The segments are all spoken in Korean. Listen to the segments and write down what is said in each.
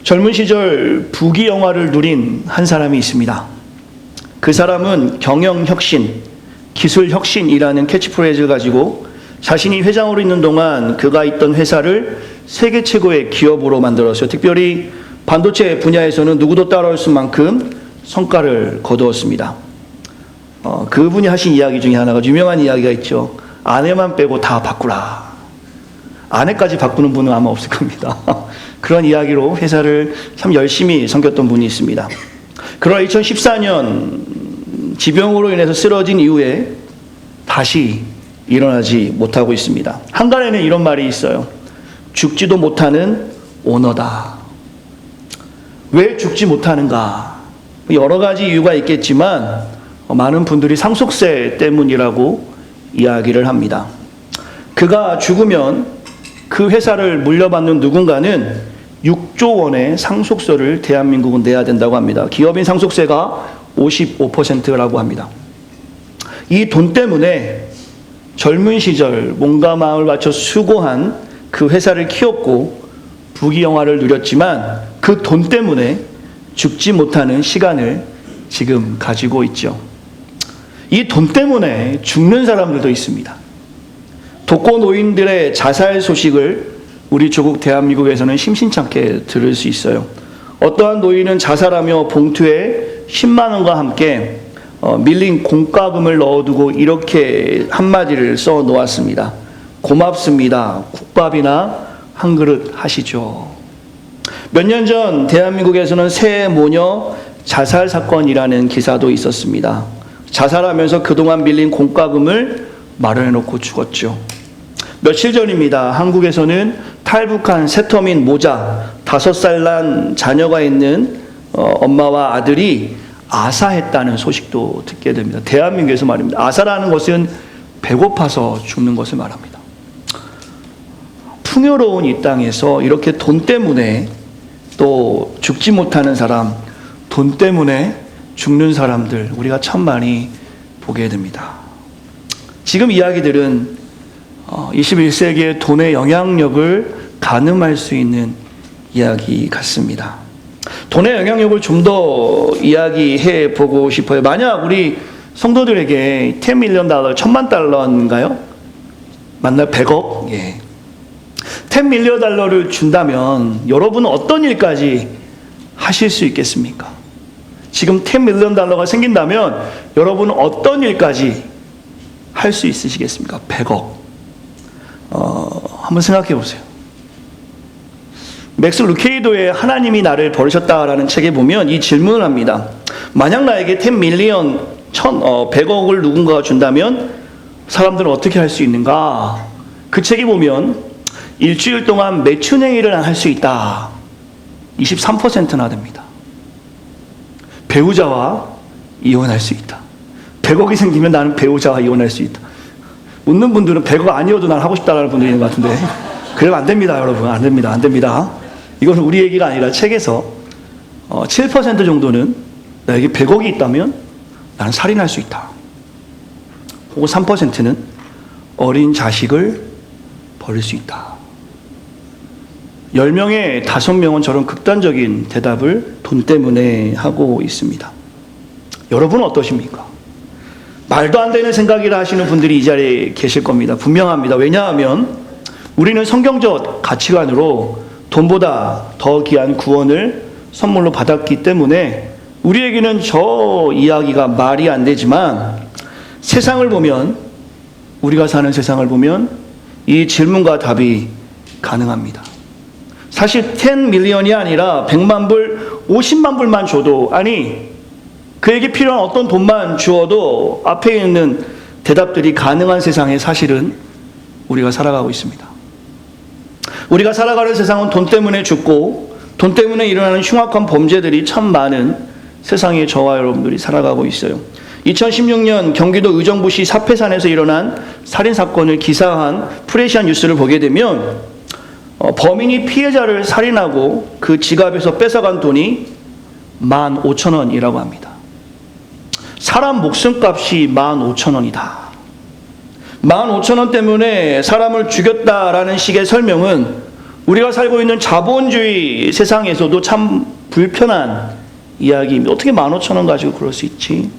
젊은 시절 부귀영화를 누린 한 사람이 있습니다. 그 사람은 경영혁신, 기술혁신이라는 캐치프레이즈를 가지고 자신이 회장으로 있는 동안 그가 있던 회사를 세계 최고의 기업으로 만들었어요. 특별히 반도체 분야에서는 누구도 따라올 수 만큼 성과를 거두었습니다. 그분이 하신 이야기 중에 하나가 유명한 이야기가 있죠. 아내만 빼고 다 바꾸라. 아내까지 바꾸는 분은 아마 없을 겁니다. 그런 이야기로 회사를 참 열심히 섬겼던 분이 있습니다. 그러나 2014년 지병으로 인해서 쓰러진 이후에 다시 일어나지 못하고 있습니다. 한간에는 이런 말이 있어요. 죽지도 못하는 오너다. 왜 죽지 못하는가? 여러 가지 이유가 있겠지만 많은 분들이 상속세 때문이라고 이야기를 합니다. 그가 죽으면 그 회사를 물려받는 누군가는 6조 원의 상속세를 대한민국은 내야 된다고 합니다. 기업인 상속세가 55%라고 합니다. 이 돈 때문에 젊은 시절 몸과 마음을 바쳐 수고한 그 회사를 키웠고 부귀영화를 누렸지만 그 돈 때문에 죽지 못하는 시간을 지금 가지고 있죠. 이 돈 때문에 죽는 사람들도 있습니다. 독거노인들의 자살 소식을 우리 조국 대한민국에서는 심심찮게 들을 수 있어요. 어떠한 노인은 자살하며 봉투에 10만 원과 함께 밀린 공과금을 넣어두고 이렇게 한마디를 써 놓았습니다. 고맙습니다. 국밥이나 한 그릇 하시죠. 몇 년 전 대한민국에서는 새 모녀 자살 사건이라는 기사도 있었습니다. 자살하면서 그동안 밀린 공과금을 마련해놓고 죽었죠. 며칠 전입니다. 한국에서는 탈북한 새터민 모자 5살 난 자녀가 있는 엄마와 아들이 아사했다는 소식도 듣게 됩니다. 대한민국에서 말입니다. 아사라는 것은 배고파서 죽는 것을 말합니다. 풍요로운 이 땅에서 이렇게 돈 때문에 또 죽지 못하는 사람, 돈 때문에 죽는 사람들 우리가 참 많이 보게 됩니다. 지금 이야기들은 21세기의 돈의 영향력을 가늠할 수 있는 이야기 같습니다. 돈의 영향력을 좀 더 이야기해 보고 싶어요. 만약 우리 성도들에게 $10 million, $10,000,000인가요? 맞나요? 100억? 예. $10 million을 준다면 여러분은 어떤 일까지 하실 수 있겠습니까? 지금 $10 million가 생긴다면 여러분은 어떤 일까지 할 수 있으시겠습니까? 100억. 한번 생각해 보세요. 맥스 루케이도의 하나님이 나를 버리셨다라는 책에 보면 이 질문을 합니다. 만약 나에게 10 밀리언, 100억을 누군가가 준다면 사람들은 어떻게 할 수 있는가? 그 책에 보면 일주일 동안 매춘행위를 할 수 있다. 23%나 됩니다. 배우자와 이혼할 수 있다. 100억이 생기면 나는 배우자와 이혼할 수 있다. 웃는 분들은 100억 아니어도 난 하고 싶다라는 분들이 있는 것 같은데 그러면 안 됩니다, 여러분. 안 됩니다. 안 됩니다. 이건 우리 얘기가 아니라 책에서 7% 정도는 나에게 100억이 있다면 나는 살인할 수 있다. 혹은 3%는 어린 자식을 버릴 수 있다. 10명에 5명은 저런 극단적인 대답을 돈 때문에 하고 있습니다. 여러분은 어떠십니까? 말도 안 되는 생각이라 하시는 분들이 이 자리에 계실 겁니다. 분명합니다. 왜냐하면 우리는 성경적 가치관으로 돈보다 더 귀한 구원을 선물로 받았기 때문에 우리에게는 저 이야기가 말이 안 되지만 세상을 보면, 우리가 사는 세상을 보면 이 질문과 답이 가능합니다. 사실 10 밀리언이 아니라 100만 불, 50만 불만 줘도, 아니 그에게 필요한 어떤 돈만 주어도 앞에 있는 대답들이 가능한 세상에 사실은 우리가 살아가고 있습니다. 우리가 살아가는 세상은 돈 때문에 죽고 돈 때문에 일어나는 흉악한 범죄들이 참 많은 세상에 저와 여러분들이 살아가고 있어요. 2016년 경기도 의정부시 사패산에서 일어난 살인사건을 기사한 프레시안 뉴스를 보게 되면 범인이 피해자를 살인하고 그 지갑에서 뺏어간 돈이 15,000원이라고 합니다. 사람 목숨값이 15,000원이다. 15,000원 때문에 사람을 죽였다라는 식의 설명은 우리가 살고 있는 자본주의 세상에서도 참 불편한 이야기입니다. 어떻게 15,000원 가지고 그럴 수 있지?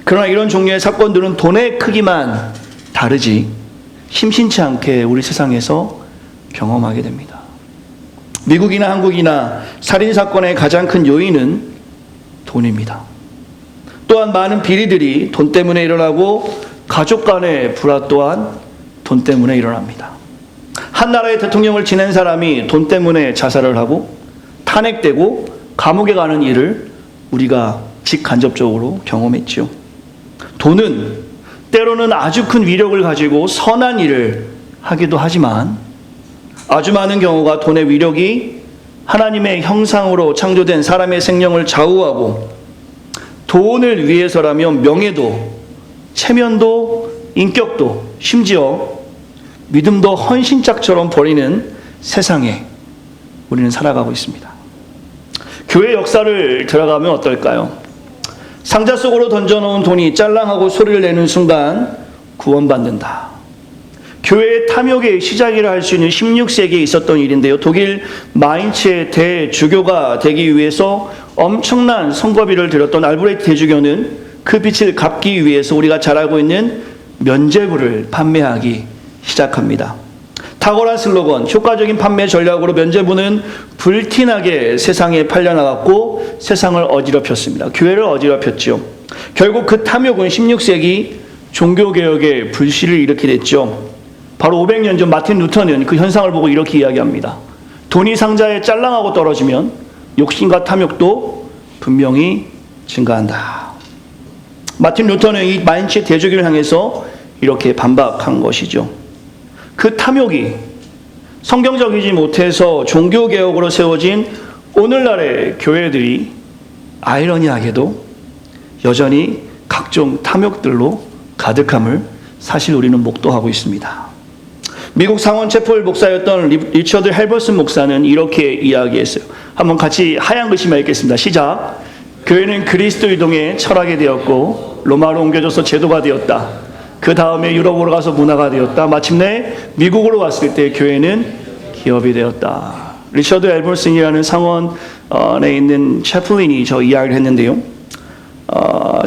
그러나 이런 종류의 사건들은 돈의 크기만 다르지 심심치 않게 우리 세상에서 경험하게 됩니다. 미국이나 한국이나 살인사건의 가장 큰 요인은 돈입니다. 또한 많은 비리들이 돈 때문에 일어나고 가족 간의 불화 또한 돈 때문에 일어납니다. 한 나라의 대통령을 지낸 사람이 돈 때문에 자살을 하고 탄핵되고 감옥에 가는 일을 우리가 직간접적으로 경험했죠. 돈은 때로는 아주 큰 위력을 가지고 선한 일을 하기도 하지만 아주 많은 경우가 돈의 위력이 하나님의 형상으로 창조된 사람의 생명을 좌우하고 돈을 위해서라면 명예도, 체면도, 인격도, 심지어 믿음도 헌신짝처럼 버리는 세상에 우리는 살아가고 있습니다. 교회 역사를 들어가면 어떨까요? 상자 속으로 던져놓은 돈이 짤랑하고 소리를 내는 순간 구원받는다. 교회의 탐욕의 시작이라 할 수 있는 16세기에 있었던 일인데요. 독일 마인츠의 대주교가 되기 위해서 엄청난 성과비를 들였던 알브레히트 대주교는 그 빛을 갚기 위해서 우리가 잘 알고 있는 면죄부를 판매하기 시작합니다. 탁월한 슬로건, 효과적인 판매 전략으로 면죄부는 불티나게 세상에 팔려나갔고 세상을 어지럽혔습니다. 교회를 어지럽혔죠. 결국 그 탐욕은 16세기 종교개혁의 불씨를 일으키게 됐죠. 바로 500년 전 마틴 루터는 그 현상을 보고 이렇게 이야기합니다. 돈이 상자에 짤랑하고 떨어지면 욕심과 탐욕도 분명히 증가한다. 마틴 루터는 이 마인츠 대주교를 향해서 이렇게 반박한 것이죠. 그 탐욕이 성경적이지 못해서 종교개혁으로 세워진 오늘날의 교회들이 아이러니하게도 여전히 각종 탐욕들로 가득함을 사실 우리는 목도하고 있습니다. 미국 상원 채플 목사였던 리처드 헬버슨 목사는 이렇게 이야기했어요. 한번 같이 하얀 글씨만 읽겠습니다. 시작. 교회는 그리스도 유동의 철학이 되었고 로마로 옮겨져서 제도가 되었다. 그 다음에 유럽으로 가서 문화가 되었다. 마침내 미국으로 왔을 때 교회는 기업이 되었다. 리처드 헬버슨이라는 상원에 있는 채플린이 저 이야기를 했는데요.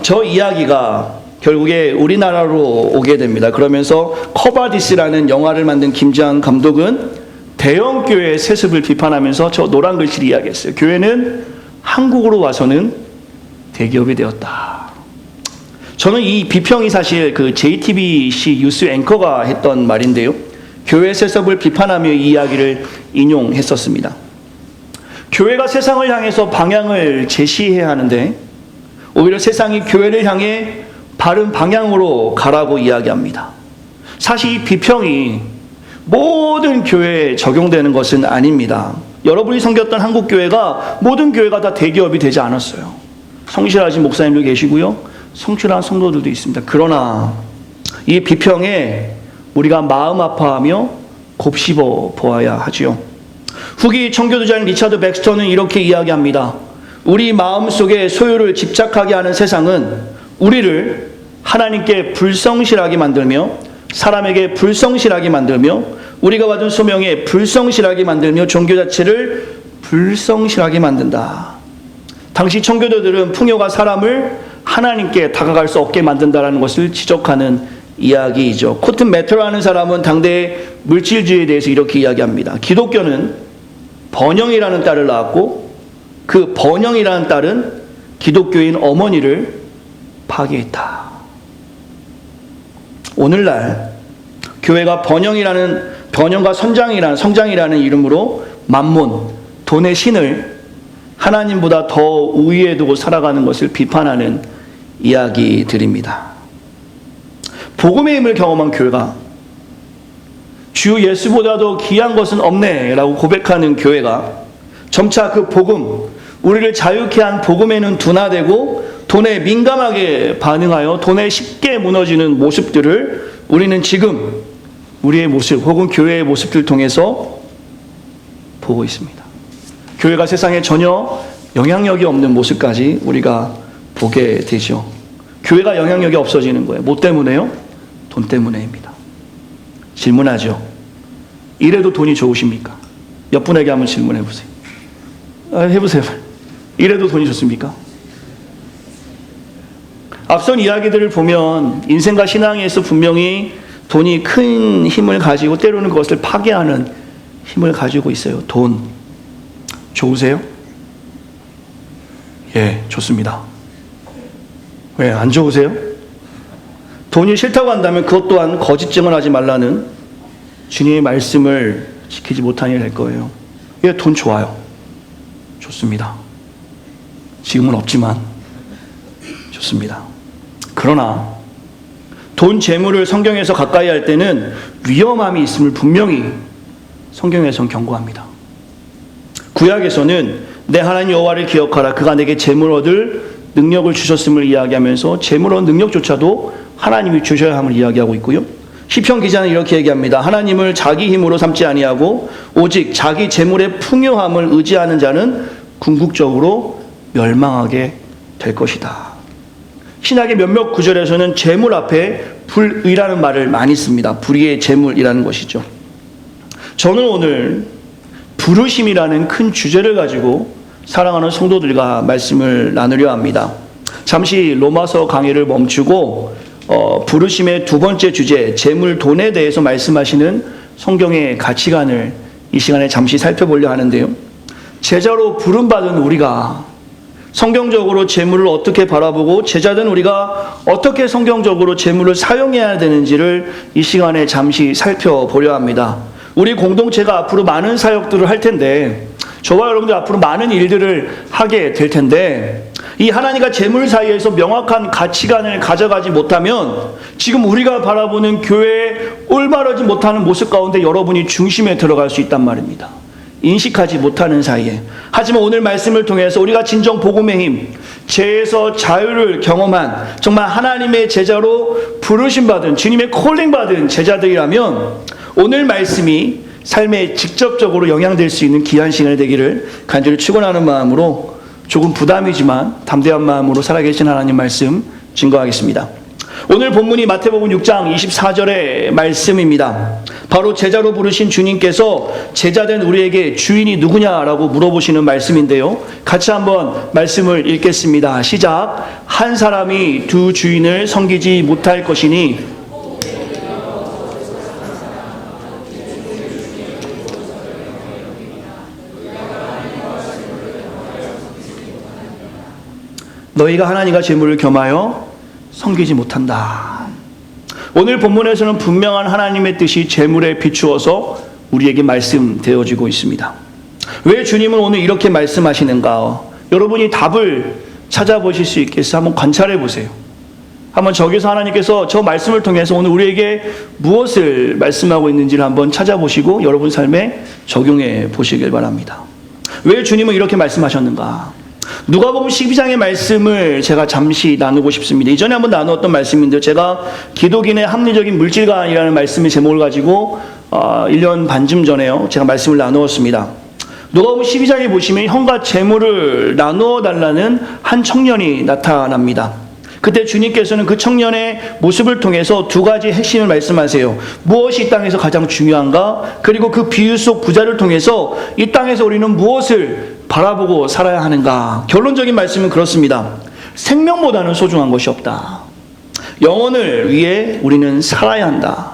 저 이야기가 결국에 우리나라로 오게 됩니다. 그러면서 커바디스라는 영화를 만든 김지한 감독은 대형 교회의 세습을 비판하면서 저 노란 글씨를 이야기했어요. 교회는 한국으로 와서는 대기업이 되었다. 저는 이 비평이 사실 그 JTBC 뉴스 앵커가 했던 말인데요. 교회 세습을 비판하며 이 이야기를 인용했었습니다. 교회가 세상을 향해서 방향을 제시해야 하는데 오히려 세상이 교회를 향해 바른 방향으로 가라고 이야기합니다. 사실 이 비평이 모든 교회에 적용되는 것은 아닙니다. 여러분이 섬겼던 한국교회가 모든 교회가 다 대기업이 되지 않았어요. 성실하신 목사님도 계시고요. 성실한 성도들도 있습니다. 그러나 이 비평에 우리가 마음 아파하며 곱씹어 보아야 하지요. 후기 청교도자인 리차드 백스터는 이렇게 이야기합니다. 우리 마음속에 소유를 집착하게 하는 세상은 우리를 하나님께 불성실하게 만들며 사람에게 불성실하게 만들며 우리가 받은 소명에 불성실하게 만들며 종교 자체를 불성실하게 만든다. 당시 청교도들은 풍요가 사람을 하나님께 다가갈 수 없게 만든다는 것을 지적하는 이야기이죠. 코튼 매터라는 사람은 당대의 물질주의에 대해서 이렇게 이야기합니다. 기독교는 번영이라는 딸을 낳았고 그 번영이라는 딸은 기독교인 어머니를 파괴했다. 오늘날 교회가 번영과 성장이라는 이름으로 만몬, 돈의 신을 하나님보다 더 우위에 두고 살아가는 것을 비판하는 이야기들입니다. 복음의 힘을 경험한 교회가 주 예수보다도 귀한 것은 없네 라고 고백하는 교회가 점차 그 복음, 우리를 자유케 한 복음에는 둔화되고 돈에 민감하게 반응하여 돈에 쉽게 무너지는 모습들을 우리는 지금 우리의 모습 혹은 교회의 모습들을 통해서 보고 있습니다. 교회가 세상에 전혀 영향력이 없는 모습까지 우리가 보게 되죠. 교회가 영향력이 없어지는 거예요. 뭐 때문에요? 돈 때문에입니다. 질문하죠. 이래도 돈이 좋으십니까? 옆 분에게 한번 질문해 보세요. 해보세요. 이래도 돈이 좋습니까? 앞선 이야기들을 보면 인생과 신앙에서 분명히 돈이 큰 힘을 가지고 때로는 그것을 파괴하는 힘을 가지고 있어요. 돈. 좋으세요? 예, 좋습니다. 왜, 안 좋으세요? 돈이 싫다고 한다면 그것 또한 거짓 증언하지 말라는 주님의 말씀을 지키지 못하니 될 거예요. 예, 돈 좋아요. 좋습니다. 지금은 없지만 좋습니다. 그러나 돈, 재물을 성경에서 가까이 할 때는 위험함이 있음을 분명히 성경에서는 경고합니다. 구약에서는 내 하나님 여호와를 기억하라. 그가 내게 재물 얻을 능력을 주셨음을 이야기하면서 재물 얻을 능력조차도 하나님이 주셔야 함을 이야기하고 있고요. 시편 기자는 이렇게 얘기합니다. 하나님을 자기 힘으로 삼지 아니하고 오직 자기 재물의 풍요함을 의지하는 자는 궁극적으로 멸망하게 될 것이다. 신약의 몇몇 구절에서는 재물 앞에 불의라는 말을 많이 씁니다. 불의의 재물이라는 것이죠. 저는 오늘 부르심이라는 큰 주제를 가지고 사랑하는 성도들과 말씀을 나누려 합니다. 잠시 로마서 강의를 멈추고 부르심의 두 번째 주제, 재물, 돈에 대해서 말씀하시는 성경의 가치관을 이 시간에 잠시 살펴보려 하는데요. 제자로 부름받은 우리가 성경적으로 재물을 어떻게 바라보고 제자된 우리가 어떻게 성경적으로 재물을 사용해야 되는지를 이 시간에 잠시 살펴보려 합니다. 우리 공동체가 앞으로 많은 사역들을 할 텐데, 저와 여러분들 앞으로 많은 일들을 하게 될 텐데, 이 하나님과 재물 사이에서 명확한 가치관을 가져가지 못하면 지금 우리가 바라보는 교회에 올바르지 못하는 모습 가운데 여러분이 중심에 들어갈 수 있단 말입니다. 인식하지 못하는 사이에. 하지만 오늘 말씀을 통해서 우리가 진정 복음의 힘, 죄에서 자유를 경험한 정말 하나님의 제자로 부르심받은, 주님의 콜링받은 제자들이라면 오늘 말씀이 삶에 직접적으로 영향될 수 있는 귀한 시간이 되기를 간절히 축원하는 마음으로 조금 부담이지만 담대한 마음으로 살아계신 하나님 말씀 증거하겠습니다. 오늘 본문이 마태복음 6장 24절의 말씀입니다. 바로 제자로 부르신 주님께서 제자된 우리에게 주인이 누구냐라고 물어보시는 말씀인데요. 같이 한번 말씀을 읽겠습니다. 시작. 한 사람이 두 주인을 섬기지 못할 것이니 너희가 하나님과 재물을 겸하여 섬기지 못한다. 오늘 본문에서는 분명한 하나님의 뜻이 재물에 비추어서 우리에게 말씀되어지고 있습니다. 왜 주님은 오늘 이렇게 말씀하시는가? 여러분이 답을 찾아보실 수 있겠어요? 한번 관찰해 보세요. 한번 저기서 하나님께서 저 말씀을 통해서 오늘 우리에게 무엇을 말씀하고 있는지를 한번 찾아보시고 여러분 삶에 적용해 보시길 바랍니다. 왜 주님은 이렇게 말씀하셨는가? 누가복음 12장의 말씀을 제가 잠시 나누고 싶습니다. 이전에 한번 나누었던 말씀인데 제가 기독인의 합리적인 물질관이라는 말씀의 제목을 가지고 1년 반쯤 전에요. 제가 말씀을 나누었습니다. 누가복음 12장에 보시면 형과 재물을 나누어 달라는 한 청년이 나타납니다. 그때 주님께서는 그 청년의 모습을 통해서 두 가지 핵심을 말씀하세요. 무엇이 이 땅에서 가장 중요한가? 그리고 그 비유 속 부자를 통해서 이 땅에서 우리는 무엇을 바라보고 살아야 하는가? 결론적인 말씀은 그렇습니다. 생명보다는 소중한 것이 없다. 영혼을 위해 우리는 살아야 한다.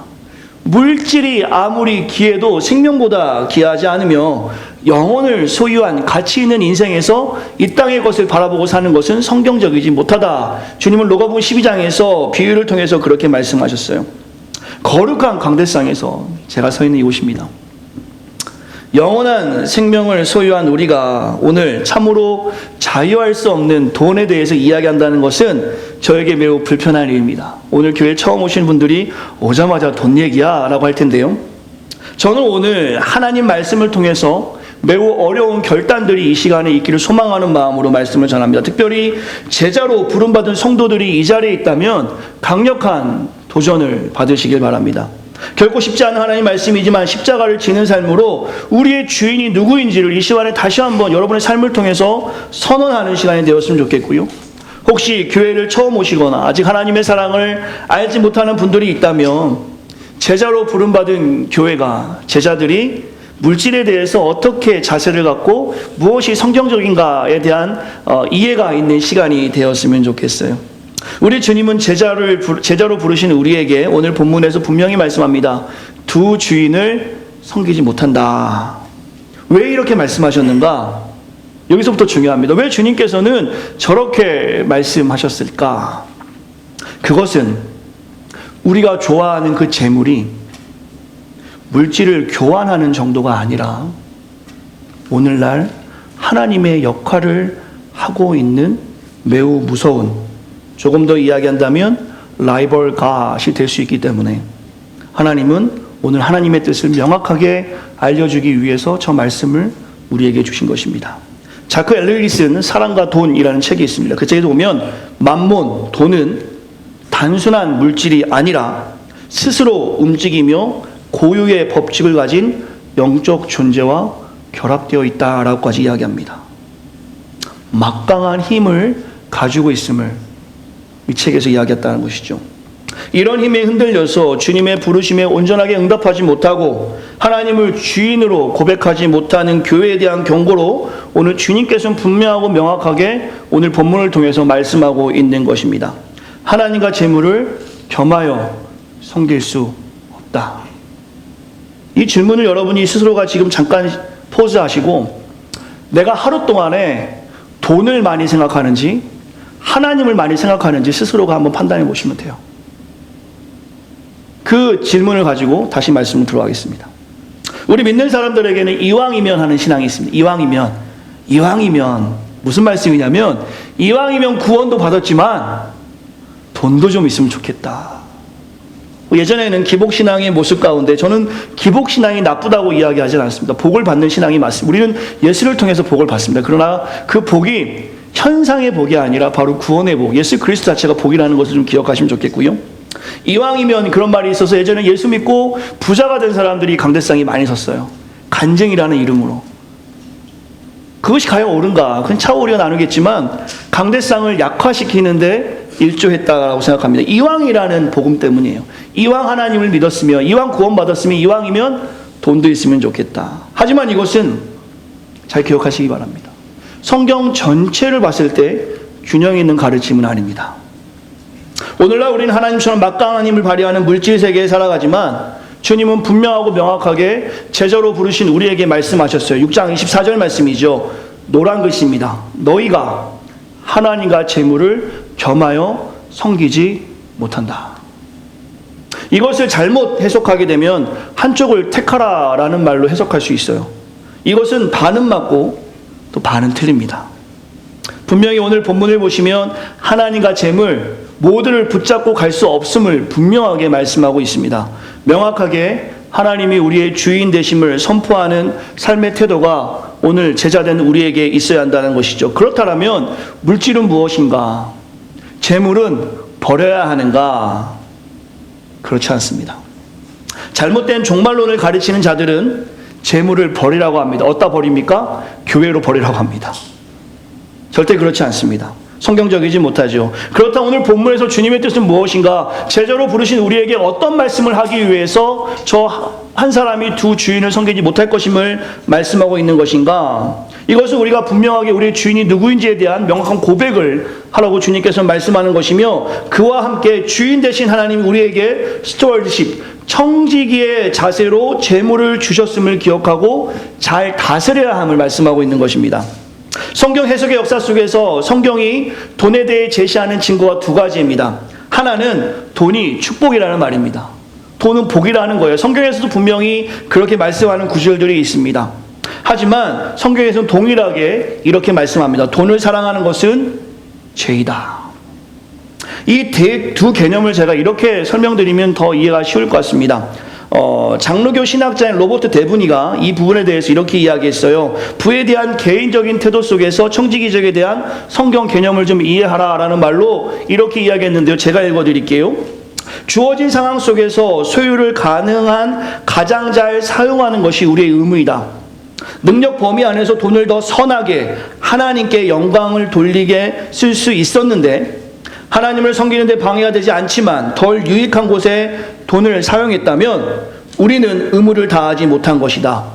물질이 아무리 귀해도 생명보다 귀하지 않으며 영혼을 소유한 가치 있는 인생에서 이 땅의 것을 바라보고 사는 것은 성경적이지 못하다. 주님은 누가복음 12장에서 비유를 통해서 그렇게 말씀하셨어요. 거룩한 강대상에서 제가 서 있는 이곳입니다. 영원한 생명을 소유한 우리가 오늘 참으로 자유할 수 없는 돈에 대해서 이야기한다는 것은 저에게 매우 불편한 일입니다. 오늘 교회 처음 오신 분들이 오자마자 돈 얘기야 라고 할 텐데요. 저는 오늘 하나님 말씀을 통해서 매우 어려운 결단들이 이 시간에 있기를 소망하는 마음으로 말씀을 전합니다. 특별히 제자로 부름받은 성도들이 이 자리에 있다면 강력한 도전을 받으시길 바랍니다. 결코 쉽지 않은 하나님 말씀이지만 십자가를 지는 삶으로 우리의 주인이 누구인지를 이 시간에 다시 한번 여러분의 삶을 통해서 선언하는 시간이 되었으면 좋겠고요. 혹시 교회를 처음 오시거나 아직 하나님의 사랑을 알지 못하는 분들이 있다면 제자로 부름받은 교회가, 제자들이 물질에 대해서 어떻게 자세를 갖고 무엇이 성경적인가에 대한 이해가 있는 시간이 되었으면 좋겠어요. 우리 주님은 제자로 부르신 우리에게 오늘 본문에서 분명히 말씀합니다. 두 주인을 섬기지 못한다. 왜 이렇게 말씀하셨는가? 여기서부터 중요합니다. 왜 주님께서는 저렇게 말씀하셨을까? 그것은 우리가 좋아하는 그 재물이 물질을 교환하는 정도가 아니라 오늘날 하나님의 역할을 하고 있는 매우 무서운, 조금 더 이야기한다면 라이벌 갓이 될 수 있기 때문에 하나님은 오늘 하나님의 뜻을 명확하게 알려주기 위해서 저 말씀을 우리에게 주신 것입니다. 자크 엘리리 쓴 사랑과 돈이라는 책이 있습니다. 그 책에 보면 만몬, 돈은 단순한 물질이 아니라 스스로 움직이며 고유의 법칙을 가진 영적 존재와 결합되어 있다라고까지 이야기합니다. 막강한 힘을 가지고 있음을 이 책에서 이야기했다는 것이죠. 이런 힘에 흔들려서 주님의 부르심에 온전하게 응답하지 못하고 하나님을 주인으로 고백하지 못하는 교회에 대한 경고로 오늘 주님께서는 분명하고 명확하게 오늘 본문을 통해서 말씀하고 있는 것입니다. 하나님과 재물을 겸하여 섬길 수 없다. 이 질문을 여러분이 스스로가 지금 잠깐 포즈하시고 내가 하루 동안에 돈을 많이 생각하는지 하나님을 많이 생각하는지 스스로가 한번 판단해 보시면 돼요. 그 질문을 가지고 다시 말씀을 들어가겠습니다. 우리 믿는 사람들에게는 이왕이면 하는 신앙이 있습니다. 이왕이면 무슨 말씀이냐면 이왕이면 구원도 받았지만 돈도 좀 있으면 좋겠다. 예전에는 기복신앙의 모습 가운데 저는 기복신앙이 나쁘다고 이야기하지는 않습니다. 복을 받는 신앙이 맞습니다. 우리는 예수를 통해서 복을 받습니다. 그러나 그 복이 현상의 복이 아니라 바로 구원의 복, 예수 그리스도 자체가 복이라는 것을 좀 기억하시면 좋겠고요. 이왕이면 그런 말이 있어서 예전에 예수 믿고 부자가 된 사람들이 강대상에 많이 섰어요. 간증이라는 이름으로. 그것이 과연 옳은가? 그건 차후우리가 나누겠지만 강대상을 약화시키는데 일조했다고 생각합니다. 이왕이라는 복음 때문이에요. 이왕 하나님을 믿었으면, 이왕 구원받았으면, 이왕이면 돈도 있으면 좋겠다. 하지만 이것은 잘 기억하시기 바랍니다. 성경 전체를 봤을 때 균형 있는 가르침은 아닙니다. 오늘날 우리는 하나님처럼 막강한 힘을 발휘하는 물질 세계에 살아가지만 주님은 분명하고 명확하게 제자로 부르신 우리에게 말씀하셨어요. 6장 24절 말씀이죠. 노란 글씨입니다. 너희가 하나님과 재물을 겸하여 섬기지 못한다. 이것을 잘못 해석하게 되면 한쪽을 택하라라는 말로 해석할 수 있어요. 이것은 반은 맞고 또 반은 틀립니다. 분명히 오늘 본문을 보시면 하나님과 재물 모두를 붙잡고 갈 수 없음을 분명하게 말씀하고 있습니다. 명확하게 하나님이 우리의 주인 되심을 선포하는 삶의 태도가 오늘 제자된 우리에게 있어야 한다는 것이죠. 그렇다면 물질은 무엇인가? 재물은 버려야 하는가? 그렇지 않습니다. 잘못된 종말론을 가르치는 자들은 재물을 버리라고 합니다. 어디다 버립니까? 교회로 버리라고 합니다. 절대 그렇지 않습니다. 성경적이지 못하죠. 그렇다면 오늘 본문에서 주님의 뜻은 무엇인가? 제자로 부르신 우리에게 어떤 말씀을 하기 위해서 저 한 사람이 두 주인을 섬기지 못할 것임을 말씀하고 있는 것인가? 이것은 우리가 분명하게 우리의 주인이 누구인지에 대한 명확한 고백을 하라고 주님께서 말씀하는 것이며 그와 함께 주인 되신 하나님이 우리에게 스튜어드십, 청지기의 자세로 재물을 주셨음을 기억하고 잘 다스려야 함을 말씀하고 있는 것입니다. 성경 해석의 역사 속에서 성경이 돈에 대해 제시하는 증거가 두 가지입니다. 하나는 돈이 축복이라는 말입니다. 돈은 복이라는 거예요. 성경에서도 분명히 그렇게 말씀하는 구절들이 있습니다. 하지만 성경에서는 동일하게 이렇게 말씀합니다. 돈을 사랑하는 것은 죄이다. 이 두 개념을 제가 이렇게 설명드리면 더 이해가 쉬울 것 같습니다. 장로교 신학자인 로버트 데브니가 이 부분에 대해서 이렇게 이야기했어요. 부에 대한 개인적인 태도 속에서 청지기적에 대한 성경 개념을 좀 이해하라라는 말로 이렇게 이야기했는데요. 제가 읽어드릴게요. 주어진 상황 속에서 소유를 가능한 가장 잘 사용하는 것이 우리의 의무이다. 능력 범위 안에서 돈을 더 선하게 하나님께 영광을 돌리게 쓸 수 있었는데 하나님을 섬기는 데 방해가 되지 않지만 덜 유익한 곳에 돈을 사용했다면 우리는 의무를 다하지 못한 것이다.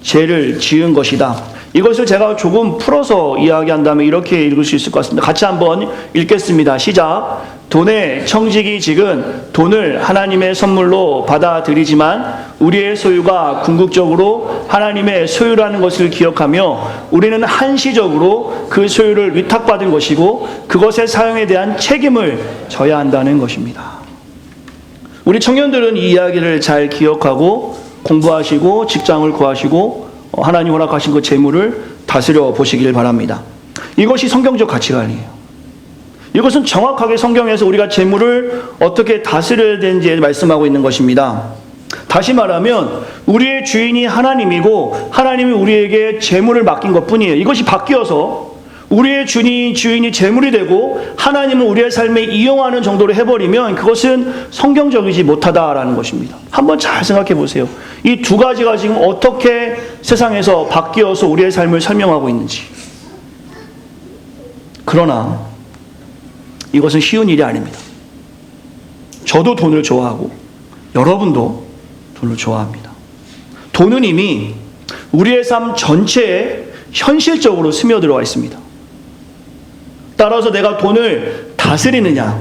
죄를 지은 것이다. 이것을 제가 조금 풀어서 이야기한다면 이렇게 읽을 수 있을 것 같습니다. 같이 한번 읽겠습니다. 시작. 돈의 청지기직은 돈을 하나님의 선물로 받아들이지만 우리의 소유가 궁극적으로 하나님의 소유라는 것을 기억하며 우리는 한시적으로 그 소유를 위탁받은 것이고 그것의 사용에 대한 책임을 져야 한다는 것입니다. 우리 청년들은 이 이야기를 잘 기억하고 공부하시고 직장을 구하시고 하나님 허락하신 그 재물을 다스려 보시길 바랍니다. 이것이 성경적 가치관이에요. 이것은 정확하게 성경에서 우리가 재물을 어떻게 다스려야 되는지 말씀하고 있는 것입니다. 다시 말하면 우리의 주인이 하나님이고 하나님이 우리에게 재물을 맡긴 것뿐이에요. 이것이 바뀌어서 우리의 주인이 재물이 되고 하나님은 우리의 삶에 이용하는 정도로 해버리면 그것은 성경적이지 못하다라는 것입니다. 한번 잘 생각해 보세요. 이 두 가지가 지금 어떻게 세상에서 바뀌어서 우리의 삶을 설명하고 있는지. 그러나 이것은 쉬운 일이 아닙니다. 저도 돈을 좋아하고 여러분도 돈을 좋아합니다. 돈은 이미 우리의 삶 전체에 현실적으로 스며들어와 있습니다. 따라서 내가 돈을 다스리느냐,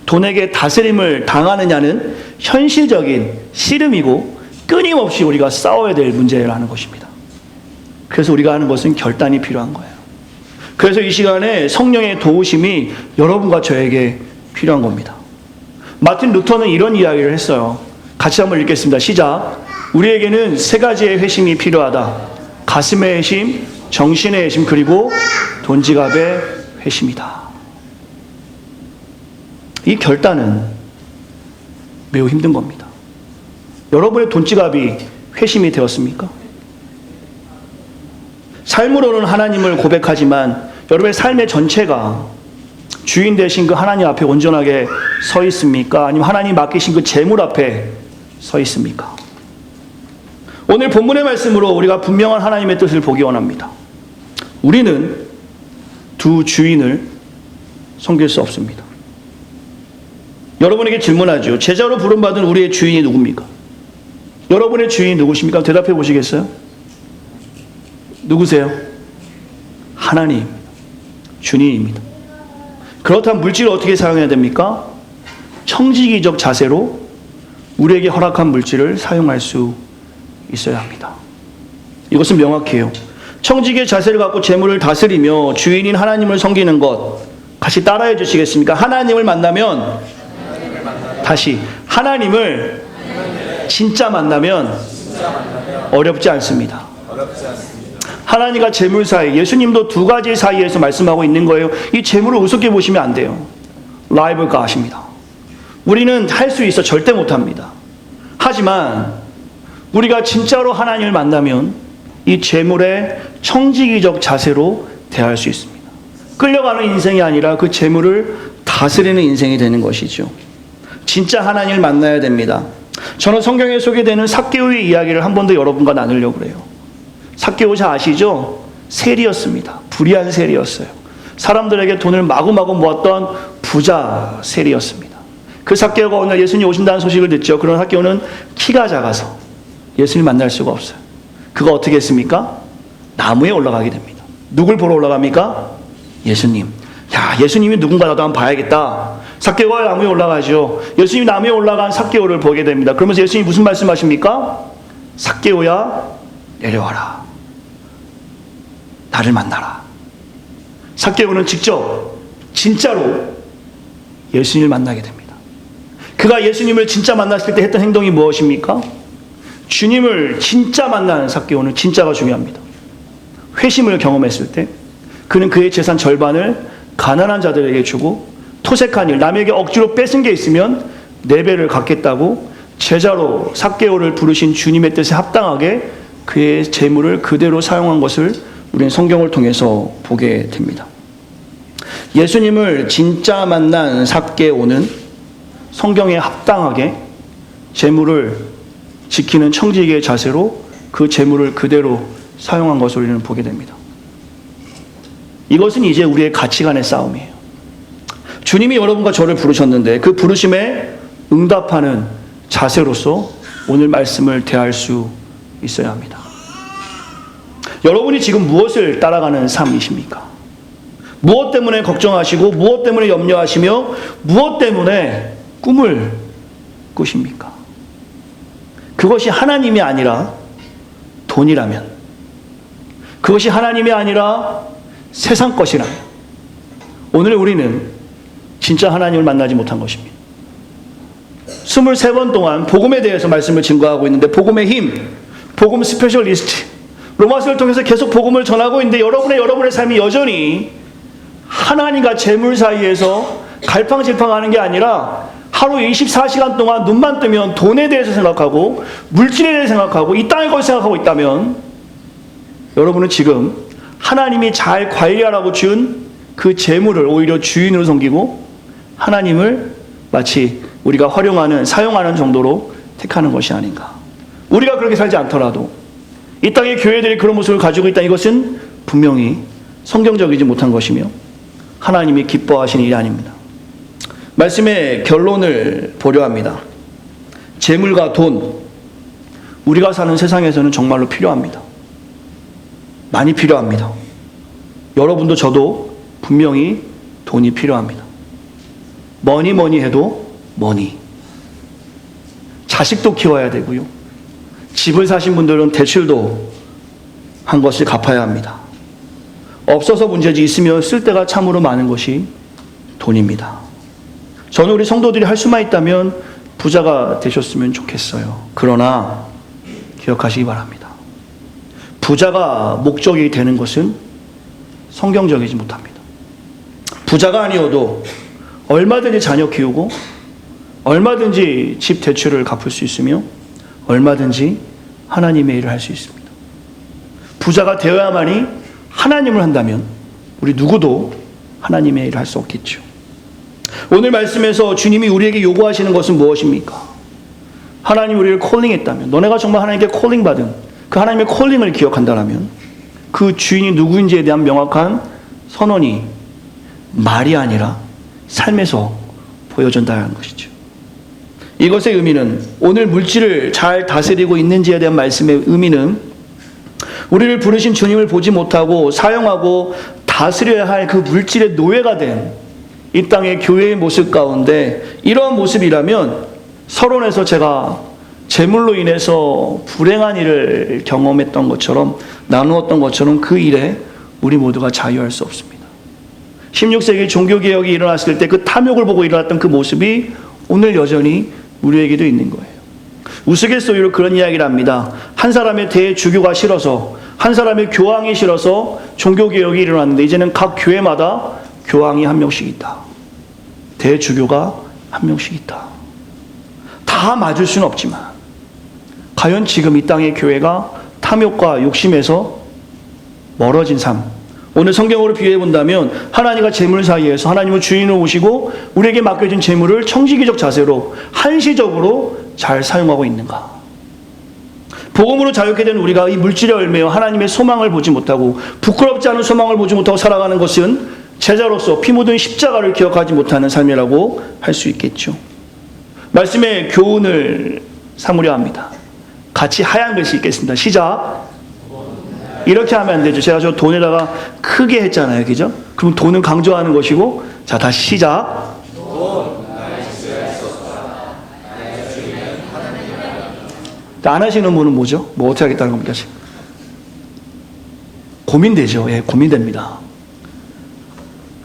돈에게 다스림을 당하느냐는 현실적인 씨름이고 끊임없이 우리가 싸워야 될 문제라는 것입니다. 그래서 우리가 하는 것은 결단이 필요한 거예요. 그래서 이 시간에 성령의 도우심이 여러분과 저에게 필요한 겁니다. 마틴 루터는 이런 이야기를 했어요. 같이 한번 읽겠습니다. 시작. 우리에게는 세 가지의 회심이 필요하다. 가슴의 회심, 정신의 회심, 그리고 돈지갑의 회심이다. 이 결단은 매우 힘든 겁니다. 여러분의 돈지갑이 회심이 되었습니까? 삶으로는 하나님을 고백하지만 여러분의 삶의 전체가 주인 되신 그 하나님 앞에 온전하게 서 있습니까? 아니면 하나님 맡기신 그 재물 앞에 서 있습니까? 오늘 본문의 말씀으로 우리가 분명한 하나님의 뜻을 보기 원합니다. 우리는 두 주인을 섬길 수 없습니다. 여러분에게 질문하죠. 제자로 부름받은 우리의 주인이 누굽니까? 여러분의 주인이 누구십니까? 대답해 보시겠어요? 누구세요? 하나님, 주님입니다. 그렇다면 물질을 어떻게 사용해야 됩니까? 청지기적 자세로 우리에게 허락한 물질을 사용할 수 있어야 합니다. 이것은 명확해요. 청지기의 자세를 갖고 재물을 다스리며 주인인 하나님을 섬기는 것, 같이 따라해 주시겠습니까? 하나님을 만나면, 다시 하나님을 진짜 만나면 어렵지 않습니다. 하나님과 재물 사이, 예수님도 두 가지 사이에서 말씀하고 있는 거예요. 이 재물을 우습게 보시면 안 돼요. 라이벌과 하십니다. 우리는 할 수 있어 절대 못합니다. 하지만 우리가 진짜로 하나님을 만나면 이 재물의 청지기적 자세로 대할 수 있습니다. 끌려가는 인생이 아니라 그 재물을 다스리는 인생이 되는 것이죠. 진짜 하나님을 만나야 됩니다. 저는 성경에 소개되는 삭개오의 이야기를 한 번 더 여러분과 나누려고 해요. 삭개오 잘 아시죠? 세리였습니다. 불의한 세리였어요. 사람들에게 돈을 마구마구 모았던 부자 세리였습니다. 그 삭개오가 오늘 예수님 오신다는 소식을 듣죠. 그런 삭개오는 키가 작아서 예수님 만날 수가 없어요. 그가 어떻게 했습니까? 나무에 올라가게 됩니다. 누굴 보러 올라갑니까? 예수님. 야, 예수님이 누군가 나도 한번 봐야겠다. 삭개오가 나무에 올라가죠. 예수님이 나무에 올라간 삭개오를 보게 됩니다. 그러면서 예수님이 무슨 말씀하십니까? 삭개오야, 내려와라. 나를 만나라. 삭개오는 직접 진짜로 예수님을 만나게 됩니다. 그가 예수님을 진짜 만났을 때 했던 행동이 무엇입니까? 주님을 진짜 만나는 삭개오는 진짜가 중요합니다. 회심을 경험했을 때 그는 그의 재산 절반을 가난한 자들에게 주고 토색한 일, 남에게 억지로 뺏은 게 있으면 4배를 갚겠다고 제자로 삭개오를 부르신 주님의 뜻에 합당하게 그의 재물을 그대로 사용한 것을 우리는 성경을 통해서 보게 됩니다. 예수님을 진짜 만난 삭개오는 성경에 합당하게 재물을 지키는 청지기의 자세로 그 재물을 그대로 사용한 것을 우리는 보게 됩니다. 이것은 이제 우리의 가치관의 싸움이에요. 주님이 여러분과 저를 부르셨는데 그 부르심에 응답하는 자세로서 오늘 말씀을 대할 수 있어야 합니다. 여러분이 지금 무엇을 따라가는 삶이십니까? 무엇 때문에 걱정하시고 무엇 때문에 염려하시며 무엇 때문에 꿈을 꾸십니까? 그것이 하나님이 아니라 돈이라면, 그것이 하나님이 아니라 세상 것이라면 오늘 우리는 진짜 하나님을 만나지 못한 것입니다. 23번 동안 복음에 대해서 말씀을 증거하고 있는데, 복음의 힘, 복음 스페셜리스트, 로마서를 통해서 계속 복음을 전하고 있는데 여러분의 삶이 여전히 하나님과 재물 사이에서 갈팡질팡하는 게 아니라 하루 24시간 동안 눈만 뜨면 돈에 대해서 생각하고 물질에 대해서 생각하고 이 땅의 것을 생각하고 있다면, 여러분은 지금 하나님이 잘 관리하라고 준 그 재물을 오히려 주인으로 섬기고 하나님을 마치 우리가 활용하는, 사용하는 정도로 택하는 것이 아닌가. 우리가 그렇게 살지 않더라도 이 땅의 교회들이 그런 모습을 가지고 있다, 이것은 분명히 성경적이지 못한 것이며 하나님이 기뻐하시는 일이 아닙니다. 말씀의 결론을 보려 합니다. 재물과 돈, 우리가 사는 세상에서는 정말로 필요합니다. 많이 필요합니다. 여러분도 저도 분명히 돈이 필요합니다. 뭐니 해도 머니. 자식도 키워야 되고요. 집을 사신 분들은 대출도 한 것을 갚아야 합니다. 없어서 문제지 있으면 쓸 데가 참으로 많은 것이 돈입니다. 저는 우리 성도들이 할 수만 있다면 부자가 되셨으면 좋겠어요. 그러나 기억하시기 바랍니다. 부자가 목적이 되는 것은 성경적이지 못합니다. 부자가 아니어도 얼마든지 자녀 키우고 얼마든지 집 대출을 갚을 수 있으며 얼마든지 하나님의 일을 할 수 있습니다. 부자가 되어야만이 하나님을 한다면 우리 누구도 하나님의 일을 할 수 없겠죠. 오늘 말씀에서 주님이 우리에게 요구하시는 것은 무엇입니까? 하나님이 우리를 콜링했다면, 너네가 정말 하나님께 콜링받은 그 하나님의 콜링을 기억한다면 그 주인이 누구인지에 대한 명확한 선언이 말이 아니라 삶에서 보여준다는 것이죠. 이것의 의미는, 오늘 물질을 잘 다스리고 있는지에 대한 말씀의 의미는, 우리를 부르신 주님을 보지 못하고 사용하고 다스려야 할 그 물질의 노예가 된 이 땅의 교회의 모습 가운데, 이러한 모습이라면 서론에서 제가 재물로 인해서 불행한 일을 경험했던 것처럼, 나누었던 것처럼 그 일에 우리 모두가 자유할 수 없습니다. 16세기 종교개혁이 일어났을 때 그 탐욕을 보고 일어났던 그 모습이 오늘 여전히 우리에게도 있는 거예요. 우스갯소리로 그런 이야기를 합니다. 한 사람의 대주교가 싫어서, 한 사람의 교황이 싫어서 종교개혁이 일어났는데 이제는 각 교회마다 교황이 한 명씩 있다. 대주교가 한 명씩 있다. 다 맞을 수는 없지만 과연 지금 이 땅의 교회가 탐욕과 욕심에서 멀어진 삶, 오늘 성경으로 비유해 본다면 하나님과 재물 사이에서 하나님은 주인으로 모시고 우리에게 맡겨진 재물을 청지기적 자세로 한시적으로 잘 사용하고 있는가? 복음으로 자유케 된 우리가 이 물질에 얽매여 하나님의 소망을 보지 못하고 부끄럽지 않은 소망을 보지 못하고 살아가는 것은 제자로서 피 묻은 십자가를 기억하지 못하는 삶이라고 할 수 있겠죠. 말씀의 교훈을 삼으려 합니다. 같이 하얀 글씨 읽겠습니다. 시작. 이렇게 하면 안 되죠. 제가 저 돈에다가 크게 했잖아요. 그죠? 그럼 돈은 강조하는 것이고, 자, 다시 시작. 안 하시는 분은 뭐죠? 뭐 어떻게 하겠다는 겁니까? 지금? 고민되죠. 예, 고민됩니다.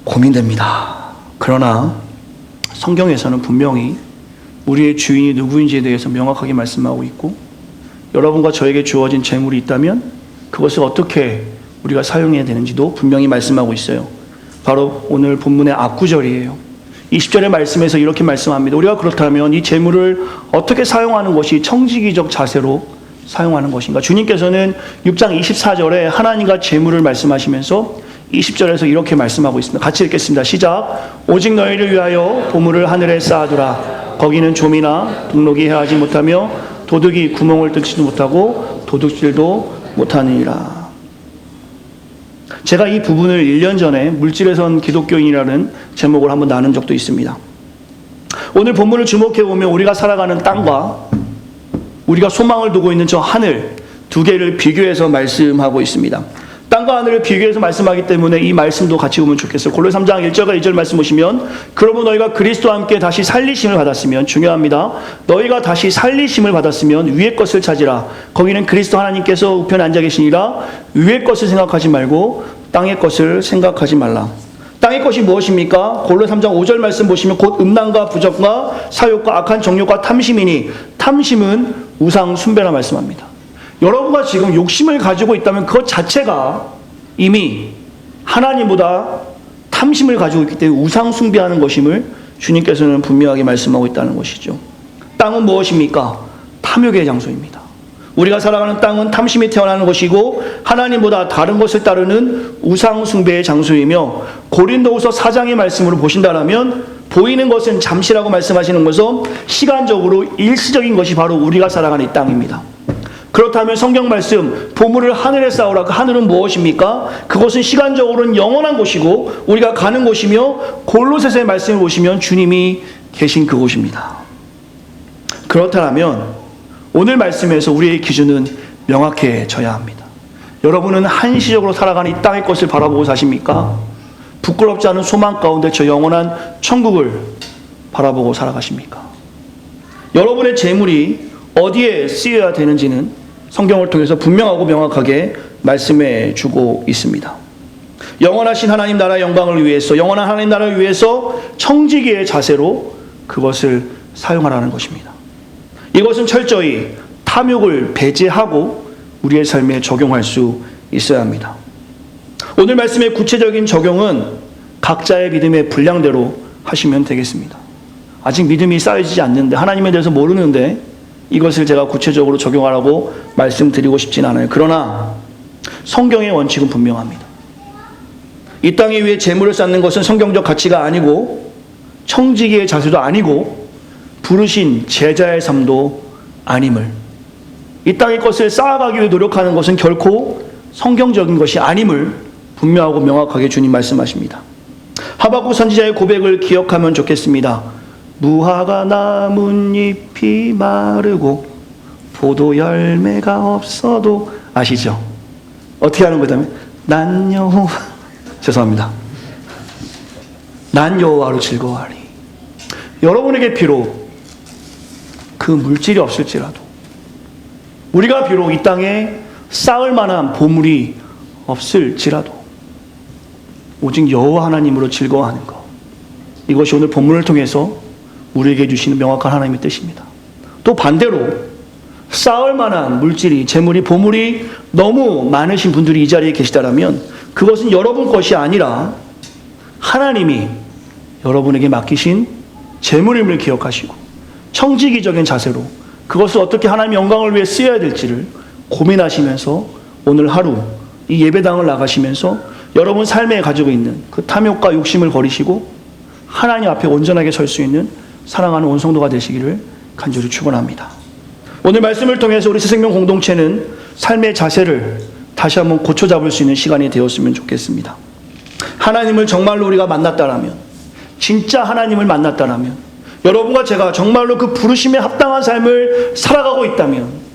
고민됩니다. 그러나 성경에서는 분명히 우리의 주인이 누구인지에 대해서 명확하게 말씀하고 있고, 여러분과 저에게 주어진 재물이 있다면 그것을 어떻게 우리가 사용해야 되는지도 분명히 말씀하고 있어요. 바로 오늘 본문의 앞구절이에요. 20절의 말씀에서 이렇게 말씀합니다. 우리가 그렇다면 이 재물을 어떻게 사용하는 것이 청지기적 자세로 사용하는 것인가? 주님께서는 6장 24절에 하나님과 재물을 말씀하시면서 20절에서 이렇게 말씀하고 있습니다. 같이 읽겠습니다. 시작. 오직 너희를 위하여 보물을 하늘에 쌓아두라. 거기는 좀이나 동록이 해하지 못하며 도둑이 구멍을 뚫지도 못하고 도둑질도 못하느니라. 제가 이 부분을 1년 전에 물질에선 기독교인이라는 제목을 한번 나눈 적도 있습니다. 오늘 본문을 주목해 보면 우리가 살아가는 땅과 우리가 소망을 두고 있는 저 하늘, 두 개를 비교해서 말씀하고 있습니다. 땅과 하늘을 비교해서 말씀하기 때문에 이 말씀도 같이 보면 좋겠어요. 골로새 3장 1절과 2절 말씀 보시면, 그러므로 너희가 그리스도와 함께 다시 살리심을 받았으면, 중요합니다. 너희가 다시 살리심을 받았으면 위의 것을 찾으라. 거기는 그리스도 하나님께서 우편에 앉아 계시니라. 위의 것을 생각하지 말고 땅의 것을 생각하지 말라. 땅의 것이 무엇입니까? 골로새 3장 5절 말씀 보시면 곧 음란과 부정과 사욕과 악한 정욕과 탐심이니, 탐심은 우상 숭배라 말씀합니다. 여러분과 지금 욕심을 가지고 있다면 그것 자체가 이미 하나님보다 탐심을 가지고 있기 때문에 우상 숭배하는 것임을 주님께서는 분명하게 말씀하고 있다는 것이죠. 땅은 무엇입니까? 탐욕의 장소입니다. 우리가 살아가는 땅은 탐심이 태어나는 것이고 하나님보다 다른 것을 따르는 우상 숭배의 장소이며, 고린도후서 4장의 말씀으로 보신다면 보이는 것은 잠시라고 말씀하시는 것은 시간적으로 일시적인 것이 바로 우리가 살아가는 이 땅입니다. 그렇다면 성경 말씀, 보물을 하늘에 쌓으라. 그 하늘은 무엇입니까? 그것은 시간적으로는 영원한 곳이고 우리가 가는 곳이며, 골로새서의 말씀을 보시면 주님이 계신 그곳입니다. 그렇다면 오늘 말씀에서 우리의 기준은 명확해져야 합니다. 여러분은 한시적으로 살아가는 이 땅의 것을 바라보고 사십니까? 부끄럽지 않은 소망 가운데 저 영원한 천국을 바라보고 살아가십니까? 여러분의 재물이 어디에 쓰여야 되는지는 성경을 통해서 분명하고 명확하게 말씀해 주고 있습니다. 영원하신 하나님 나라의 영광을 위해서, 영원한 하나님 나라를 위해서 청지기의 자세로 그것을 사용하라는 것입니다. 이것은 철저히 탐욕을 배제하고 우리의 삶에 적용할 수 있어야 합니다. 오늘 말씀의 구체적인 적용은 각자의 믿음의 분량대로 하시면 되겠습니다. 아직 믿음이 쌓여지지 않는데, 하나님에 대해서 모르는데 이것을 제가 구체적으로 적용하라고 말씀드리고 싶진 않아요. 그러나 성경의 원칙은 분명합니다. 이 땅에 위해 재물을 쌓는 것은 성경적 가치가 아니고 청지기의 자세도 아니고 부르신 제자의 삶도 아님을, 이 땅의 것을 쌓아가기 위해 노력하는 것은 결코 성경적인 것이 아님을 분명하고 명확하게 주님 말씀하십니다. 하박국 선지자의 고백을 기억하면 좋겠습니다. 무화과 나뭇잎이 마르고 포도 열매가 없어도, 아시죠? 어떻게 하는 거냐면 난 여호와, 죄송합니다. 난 여호와로 즐거워하리. 여러분에게 비록 그 물질이 없을지라도, 우리가 비록 이 땅에 쌓을 만한 보물이 없을지라도 오직 여호와 하나님으로 즐거워하는 것, 이것이 오늘 본문을 통해서 우리에게 주시는 명확한 하나님의 뜻입니다. 또 반대로 쌓을 만한 물질이, 재물이, 보물이 너무 많으신 분들이 이 자리에 계시다면 그것은 여러분 것이 아니라 하나님이 여러분에게 맡기신 재물임을 기억하시고 청지기적인 자세로 그것을 어떻게 하나님의 영광을 위해 쓰여야 될지를 고민하시면서 오늘 하루 이 예배당을 나가시면서 여러분 삶에 가지고 있는 그 탐욕과 욕심을 버리시고 하나님 앞에 온전하게 설 수 있는 사랑하는 온 성도가 되시기를 간절히 축원합니다. 오늘 말씀을 통해서 우리 새생명 공동체는 삶의 자세를 다시 한번 고쳐잡을 수 있는 시간이 되었으면 좋겠습니다. 하나님을 정말로 우리가 만났다라면, 진짜 하나님을 만났다라면, 여러분과 제가 정말로 그 부르심에 합당한 삶을 살아가고 있다면,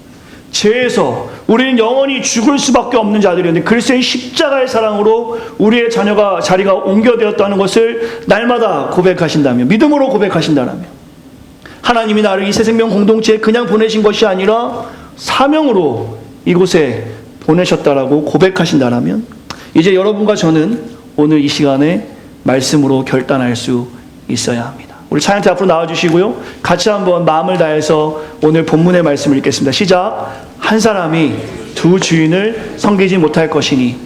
죄에서 우리는 영원히 죽을 수밖에 없는 자들이었는데 그리스도의 십자가의 사랑으로 우리의 자리가 옮겨되었다는 것을 날마다 고백하신다면, 믿음으로 고백하신다면, 하나님이 나를 이 새생명 공동체에 그냥 보내신 것이 아니라 사명으로 이곳에 보내셨다라고 고백하신다면, 이제 여러분과 저는 오늘 이 시간에 말씀으로 결단할 수 있어야 합니다. 우리 찬양팀 앞으로 나와주시고요, 같이 한번 마음을 다해서 오늘 본문의 말씀을 읽겠습니다. 시작. 한 사람이 두 주인을 섬기지 못할 것이니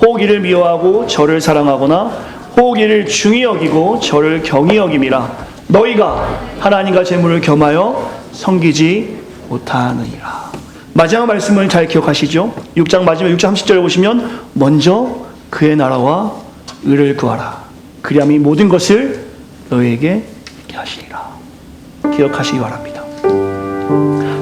혹 이를 미워하고 저를 사랑하거나 혹 이를 중히 여기고 저를 경히 여김이라. 너희가 하나님과 재물을 겸하여 섬기지 못하느니라. 마지막 말씀을 잘 기억하시죠? 6장 마지막 6장 30절에 보시면 먼저 그의 나라와 의를 구하라. 그리하면 이 모든 것을 너희에게 하시리라. 기억하시기 바랍니다.